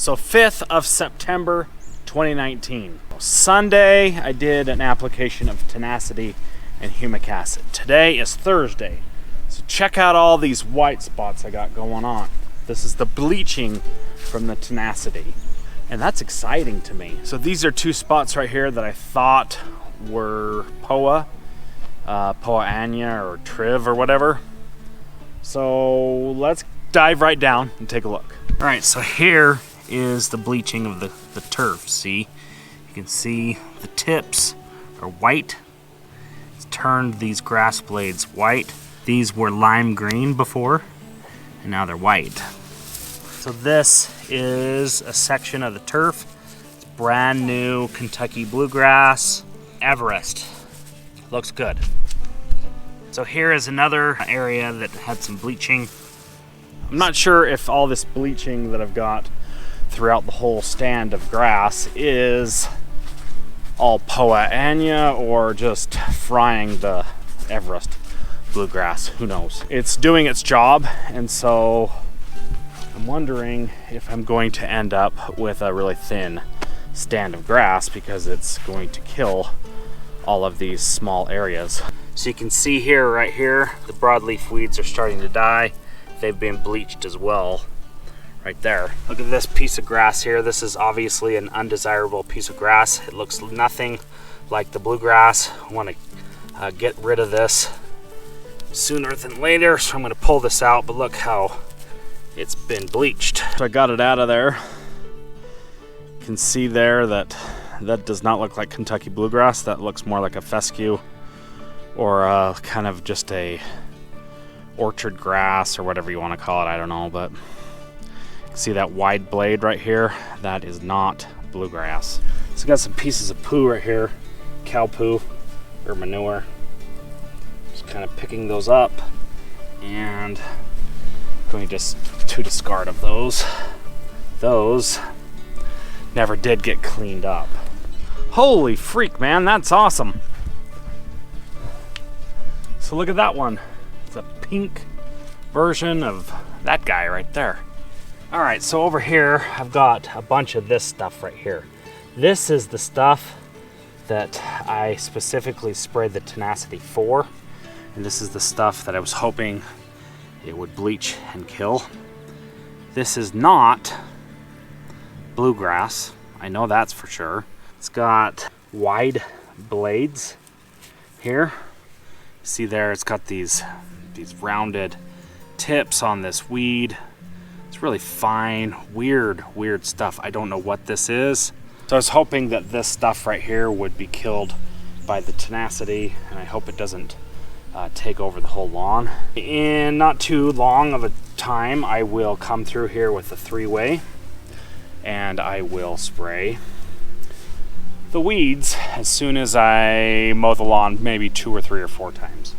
So 5th of September 2019. Sunday I did an application of Tenacity and humic acid. Today is Thursday. So check out all these white spots I got going on. This is the bleaching from the Tenacity. And that's exciting to me. So these are two spots right here that I thought were Poa Anya or Triv or whatever. So let's dive right down and take a look. All right, so here is the bleaching of the turf. See, you can see the tips are white. It's turned these grass blades white. These were lime green before, and now they're white. So this is a section of the turf. It's brand new Kentucky bluegrass, Everest. Looks good. So here is another area that had some bleaching. I'm not sure if all this bleaching that I've got throughout the whole stand of grass is all Poa Anya or just frying the Everest bluegrass. Who knows? It's doing its job, and so I'm wondering if I'm going to end up with a really thin stand of grass because it's going to kill all of these small areas. So you can see here, right here, the broadleaf weeds are starting to die. They've been bleached as well, right there. Look at this piece of grass here. This is obviously an undesirable piece of grass. It looks nothing like the bluegrass. I want to get rid of this sooner than later, so I'm going to pull this out, but look how it's been bleached. So I got it out of there. You can see there that does not look like Kentucky bluegrass. That looks more like a fescue or kind of just a orchard grass or whatever you want to call it. I don't know, but see that wide blade right here? That is not bluegrass. So I got some pieces of poo right here, cow poo or manure. Just kind of picking those up and going just to discard of those. Those never did get cleaned up. Holy freak, man, that's awesome. So look at that one. It's a pink version of that guy right there. All right, so over here, I've got a bunch of this stuff right here. This is the stuff that I specifically sprayed the Tenacity for. And this is the stuff that I was hoping it would bleach and kill. This is not bluegrass. I know that's for sure. It's got wide blades here. See there, it's got these rounded tips on this weed. It's really fine, weird stuff. I don't know what this is. So I was hoping that this stuff right here would be killed by the Tenacity, and I hope it doesn't take over the whole lawn. In not too long of a time, I will come through here with a 3-way, and I will spray the weeds as soon as I mow the lawn, maybe 2 or 3 or 4 times.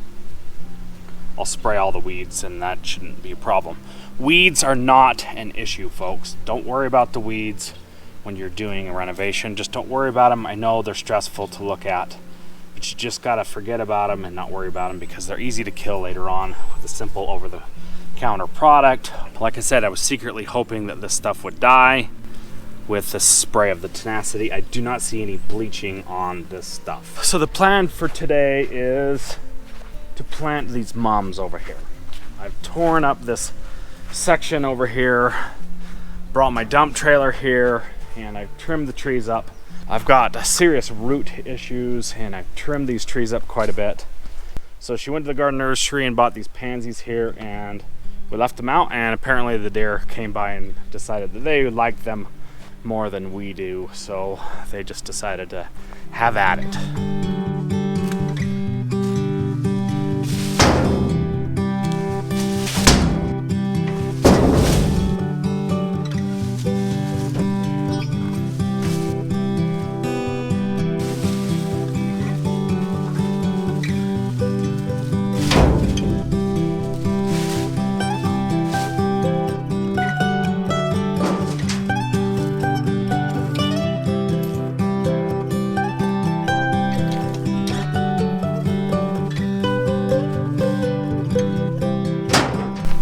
I'll spray all the weeds, and that shouldn't be a problem. Weeds are not an issue, folks. Don't worry about the weeds when you're doing a renovation. Just don't worry about them. I know they're stressful to look at, but you just gotta forget about them and not worry about them because they're easy to kill later on with a simple over-the-counter product. Like I said, I was secretly hoping that this stuff would die with the spray of the Tenacity. I do not see any bleaching on this stuff. So the plan for today is to plant these mums over here. I've torn up this section over here, brought my dump trailer here, and I've trimmed the trees up. I've got serious root issues, and I've trimmed these trees up quite a bit. So she went to the garden nursery and bought these pansies here, and we left them out, and apparently the deer came by and decided that they liked them more than we do, so they just decided to have at it.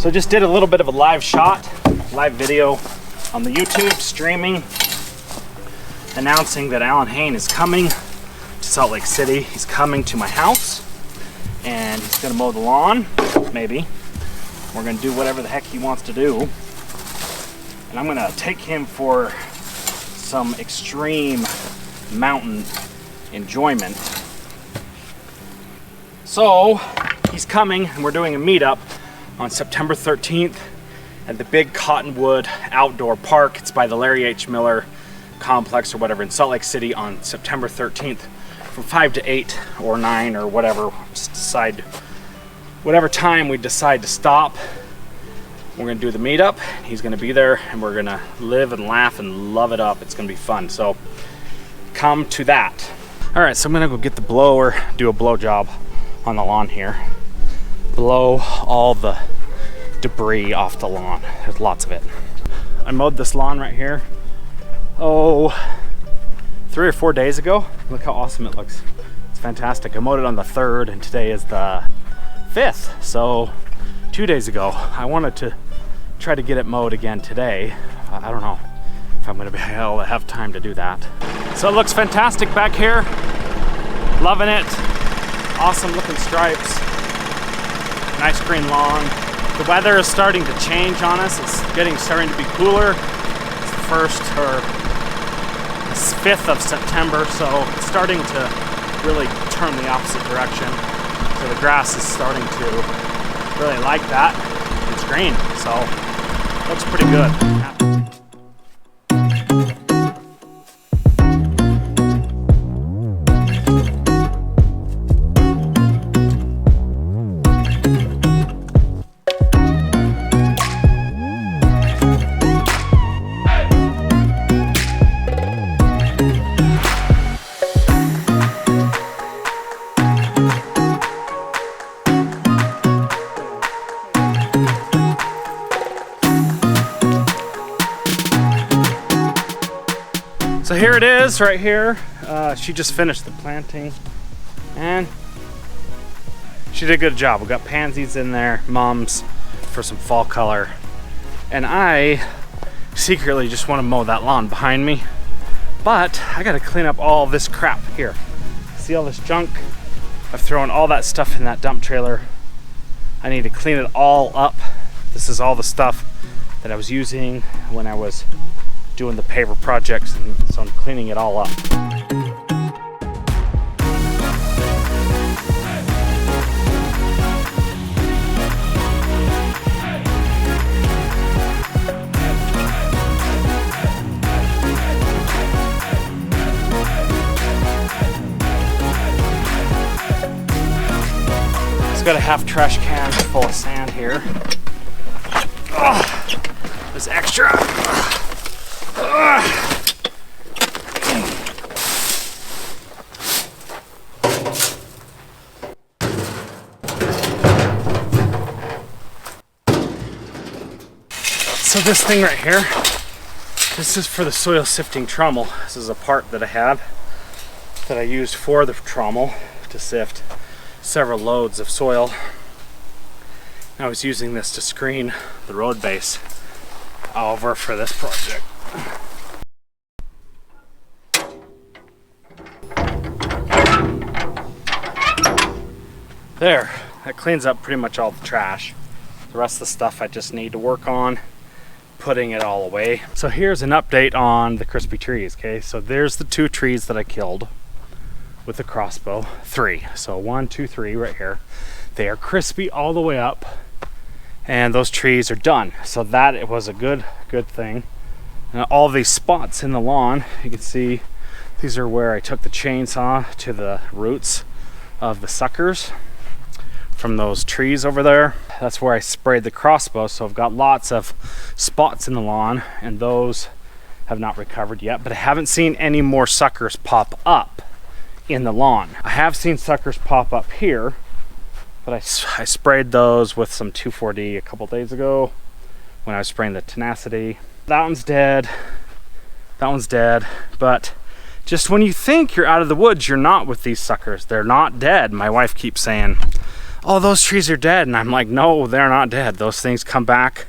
So I just did a little bit of a live shot, live video on the YouTube streaming, announcing that Alan Hain is coming to Salt Lake City. He's coming to my house and he's gonna mow the lawn, maybe. We're gonna do whatever the heck he wants to do. And I'm gonna take him for some extreme mountain enjoyment. So he's coming and we're doing a meetup on September 13th at the big Cottonwood Outdoor Park. It's by the Larry H. Miller Complex or whatever in Salt Lake City on September 13th from 5 to 8 or 9 or whatever. Just decide whatever time we decide to stop. We're gonna do the meetup. He's gonna be there and we're gonna live and laugh and love it up. It's gonna be fun. So come to that. All right, so I'm gonna go get the blower, do a blow job on the lawn here. Blow all the debris off the lawn. There's lots of it. I mowed this lawn right here, 3 or 4 days ago. Look how awesome it looks. It's fantastic. I mowed it on the 3rd and today is the 5th. So 2 days ago. I wanted to try to get it mowed again today. I don't know if I'm gonna be able to have time to do that. So it looks fantastic back here. Loving it. Awesome looking stripes. Nice green lawn. The weather is starting to change on us. It's starting to be cooler. It's the 1st or the 5th of September, so it's starting to really turn the opposite direction. So the grass is starting to really like that. It's green, so it looks pretty good. So here it is right here. She just finished the planting and she did a good job. We got pansies in there, mums for some fall color. And I secretly just want to mow that lawn behind me. But I gotta clean up all this crap here. See all this junk? I've thrown all that stuff in that dump trailer. I need to clean it all up. This is all the stuff that I was using when I was doing the paver projects, and so I'm cleaning it all up. It's got a half trash can full of sand here. Oh, there's extra. So this thing right here, this is for the soil sifting trommel. This is a part that I have that I used for the trommel to sift several loads of soil. I was using this to screen the road base over for this project. There, that cleans up pretty much all the trash. The rest of the stuff I just need to work on putting it all away. So here's an update on the crispy trees, okay? So there's the 2 trees that I killed with the crossbow. 3, so 1, 2, 3 right here. They are crispy all the way up and those trees are done. So that it was a good thing. And all these spots in the lawn, you can see these are where I took the chainsaw to the roots of the suckers from those trees over there. That's where I sprayed the crossbow, so I've got lots of spots in the lawn and those have not recovered yet, but I haven't seen any more suckers pop up in the lawn. I have seen suckers pop up here, but I sprayed those with some 2,4-D a couple days ago when I was spraying the Tenacity. That one's dead, but just when you think you're out of the woods, you're not with these suckers. They're not dead. My wife keeps saying, oh, those trees are dead. And I'm like, no, they're not dead. Those things come back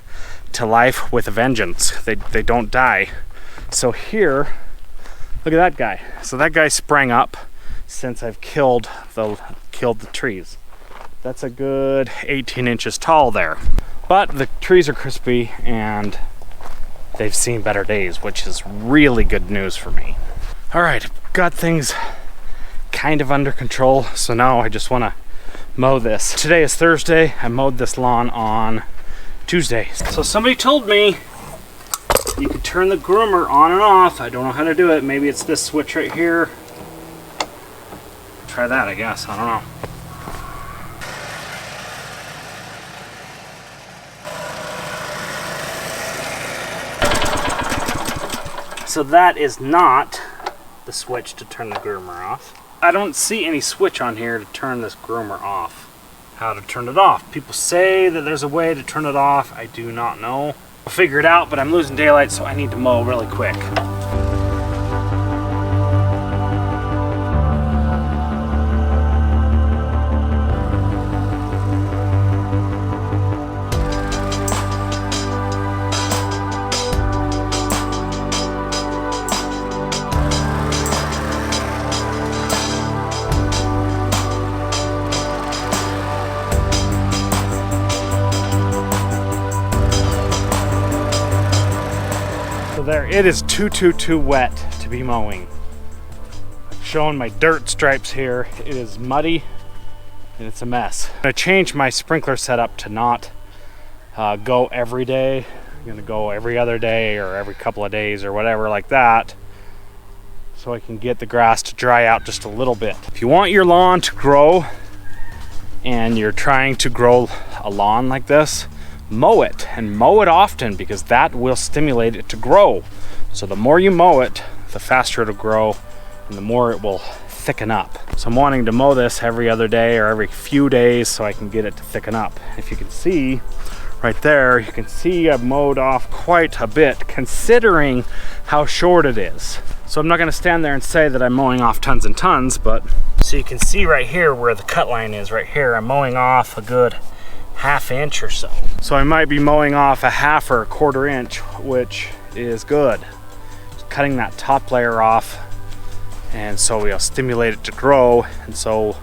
to life with a vengeance. They don't die. So here, look at that guy. So that guy sprang up since I've killed the trees. That's a good 18 inches tall there. But the trees are crispy and they've seen better days, which is really good news for me. All right, got things kind of under control. So now I just want to mow this. Today is Thursday. I mowed this lawn on Tuesday. So somebody told me you could turn the groomer on and off. I don't know how to do it. Maybe it's this switch right here. Try that, I guess. I don't know. So that is not the switch to turn the groomer off. I don't see any switch on here to turn this groomer off. How to turn it off. People say that there's a way to turn it off. I do not know. I'll figure it out, but I'm losing daylight, so I need to mow really quick. There, it is too wet to be mowing. I'm showing my dirt stripes here. It is muddy and it's a mess. I'm gonna change my sprinkler setup to not go every day. I'm gonna go every other day or every couple of days or whatever like that, so I can get the grass to dry out just a little bit. If you want your lawn to grow and you're trying to grow a lawn like this, mow it, and mow it often, because that will stimulate it to grow. So the more you mow it, the faster it'll grow and the more it will thicken up. So I'm wanting to mow this every other day or every few days so I can get it to thicken up. If you can see right there, you can see I've mowed off quite a bit considering how short it is. So I'm not going to stand there and say that I'm mowing off tons and tons, but so you can see right here where the cut line is right here. I'm mowing off a good ½ inch or so. So I might be mowing off a ½ or a ¼ inch, which is good. Just cutting that top layer off, and so we'll stimulate it to grow, and so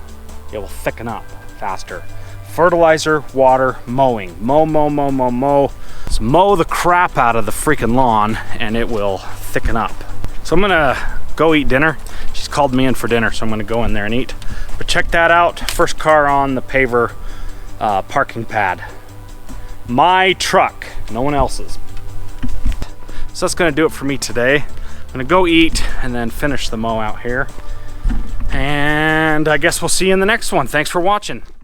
it will thicken up faster. Fertilizer, water, mowing. Mow. So mow the crap out of the freaking lawn and it will thicken up. So I'm gonna go eat dinner. She's called me in for dinner, so I'm gonna go in there and eat. But check that out. First car on the paver parking pad. My truck, no one else's. So that's gonna do it for me today. I'm gonna go eat and then finish the mow out here. And I guess we'll see you in the next one. Thanks for watching.